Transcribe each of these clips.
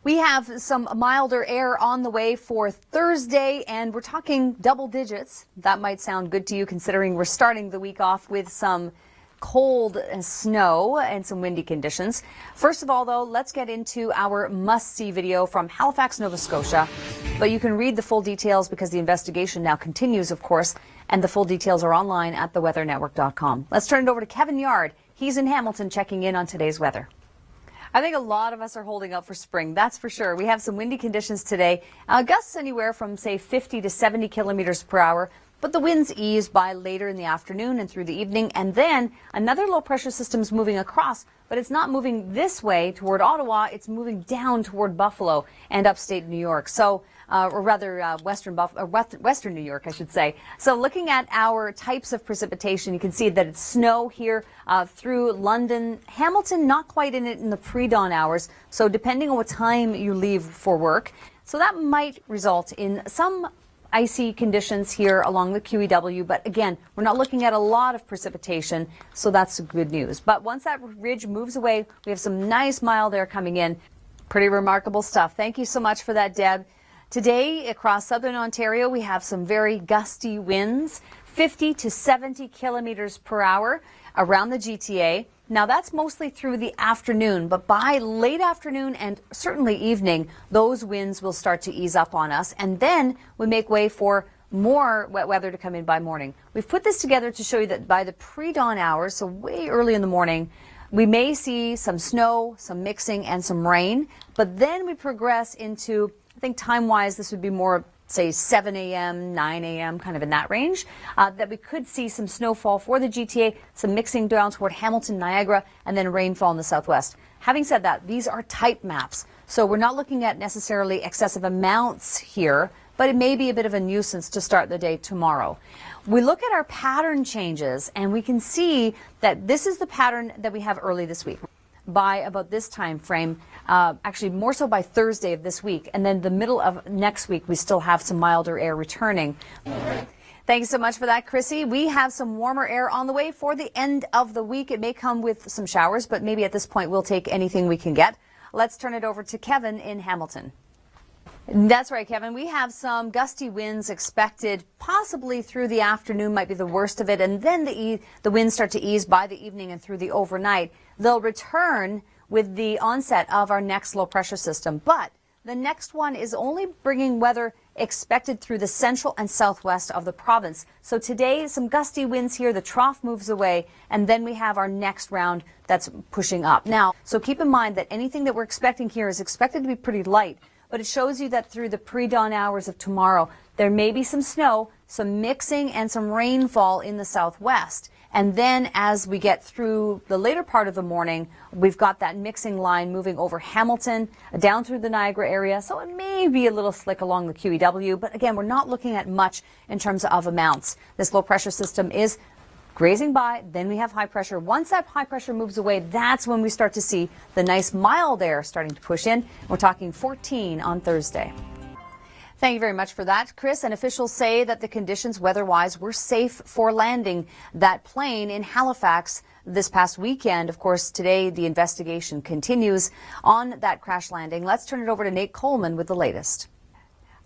We have some milder air on the way for Thursday, and we're talking double digits. That might sound good to you considering we're starting the week off with some cold snow and some windy conditions. First of all, though, let's get into our must-see video from Halifax, Nova Scotia. But you can read the full details because the investigation now continues, of course, and the full details are online at theweathernetwork.com. Let's turn it over to Kevin Yard. He's in Hamilton checking in on today's weather. I think a lot of us are holding out for spring, that's for sure. We have some windy conditions today, gusts anywhere from, say, 50 to 70 kilometers per hour, but the winds ease by later in the afternoon and through the evening, and then another low pressure system is moving across, but it's not moving this way toward Ottawa, it's moving down toward Buffalo and upstate New York. So, or rather Western New York, I should say. So looking at our types of precipitation, you can see that it's snow here through London. Hamilton, not quite in it in the pre-dawn hours. So depending on what time you leave for work. So that might result in some icy conditions here along the QEW. But again, we're not looking at a lot of precipitation. So that's good news. But once that ridge moves away, we have some nice mild air coming in. Pretty remarkable stuff. Thank you so much for that, Deb. Today, across southern Ontario, we have some very gusty winds, 50 to 70 kilometers per hour around the GTA. Now, that's mostly through the afternoon, but by late afternoon and certainly evening, those winds will start to ease up on us, and then we make way for more wet weather to come in by morning. We've put this together to show you that by the pre-dawn hours, so way early in the morning, we may see some snow, some mixing, and some rain, but then we progress into, I think time-wise, this would be more, say, 7 a.m., 9 a.m., kind of in that range, that we could see some snowfall for the GTA, some mixing down toward Hamilton, Niagara, and then rainfall in the southwest. Having said that, these are type maps, so we're not looking at necessarily excessive amounts here, but it may be a bit of a nuisance to start the day tomorrow. We look at our pattern changes, and we can see that this is the pattern that we have early this week. By about this time frame, actually more so by Thursday of this week, and then the middle of next week we still have some milder air returning. Thank you so much for that, Chrissy. We have some warmer air on the way for the end of the week. It may come with some showers, but maybe at this point we'll take anything we can get. Let's turn it over to Kevin in Hamilton. That's right, Kevin. We have some gusty winds expected possibly through the afternoon, might be the worst of it, and then the winds start to ease by the evening and through the overnight. They'll return with the onset of our next low pressure system, but the next one is only bringing weather expected through the central and southwest of the province. So today, some gusty winds here, the trough moves away, and then we have our next round that's pushing up. Now, so keep in mind that anything that we're expecting here is expected to be pretty light. But it shows you that through the pre-dawn hours of tomorrow, there may be some snow, some mixing, and some rainfall in the southwest. And then as we get through the later part of the morning, we've got that mixing line moving over Hamilton, down through the Niagara area. So it may be a little slick along the QEW. But again, we're not looking at much in terms of amounts. This low pressure system is grazing by, then we have high pressure. Once that high pressure moves away, that's when we start to see the nice mild air starting to push in. We're talking 14 on Thursday. Thank you very much for that, Chris. And officials say that the conditions weather-wise were safe for landing that plane in Halifax this past weekend. Of course, today the investigation continues on that crash landing. Let's turn it over to Nate Coleman with the latest.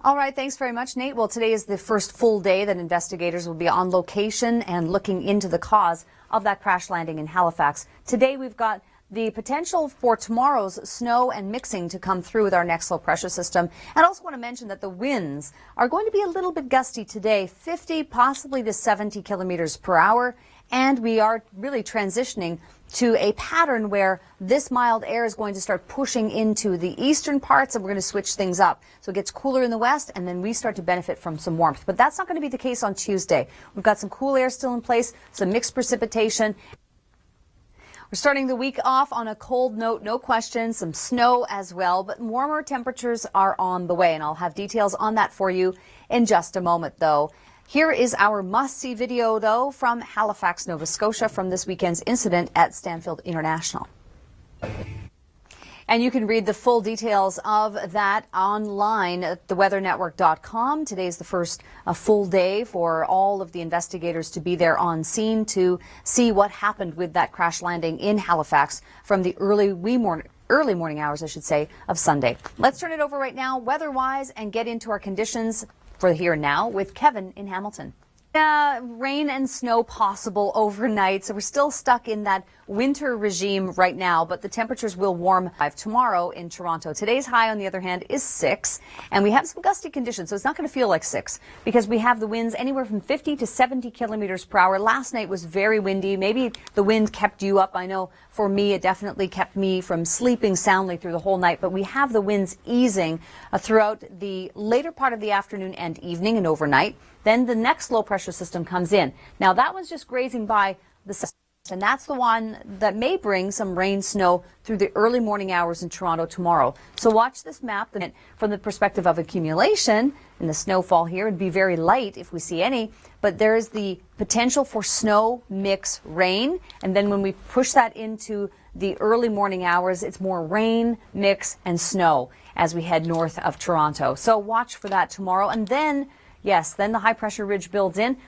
All right, thanks very much, Nate. Well, today is the first full day that investigators will be on location and looking into the cause of that crash landing in Halifax. Today we've got the potential for tomorrow's snow and mixing to come through with our next low pressure system. And I also want to mention that the winds are going to be a little bit gusty today, 50 possibly to 70 kilometers per hour. And we are really transitioning to a pattern where this mild air is going to start pushing into the eastern parts, and we're going to switch things up. So it gets cooler in the west, and then we start to benefit from some warmth. But that's not going to be the case on Tuesday. We've got some cool air still in place, some mixed precipitation. We're starting the week off on a cold note, no question, some snow as well, but warmer temperatures are on the way, and I'll have details on that for you in just a moment, though. Here is our must-see video, though, from Halifax, Nova Scotia, from this weekend's incident at Stanfield International. And you can read the full details of that online at theweathernetwork.com. Today is the first full day for all of the investigators to be there on scene to see what happened with that crash landing in Halifax from the early wee morning. early morning hours, I should say, of Sunday. Let's turn it over right now, weather-wise, and get into our conditions for here and now with Kevin in Hamilton. Rain and snow possible overnight, so we're still stuck in that winter regime right now, but the temperatures will warm tomorrow in Toronto. Today's high, on the other hand, is 6, and we have some gusty conditions, so it's not going to feel like 6 because we have the winds anywhere from 50 to 70 kilometers per hour. Last night was very windy. Maybe the wind kept you up. I know for me, it definitely kept me from sleeping soundly through the whole night, but we have the winds easing throughout the later part of the afternoon and evening and overnight. Then the next low pressure system comes in. Now that one's just grazing by the south, and that's the one that may bring some rain, snow through the early morning hours in Toronto tomorrow. So watch this map from the perspective of accumulation, and the snowfall here would be very light if we see any, but there is the potential for snow mix rain, and then when we push that into the early morning hours, it's more rain, mix, and snow as we head north of Toronto. So watch for that tomorrow, and then yes, then the high pressure ridge builds in.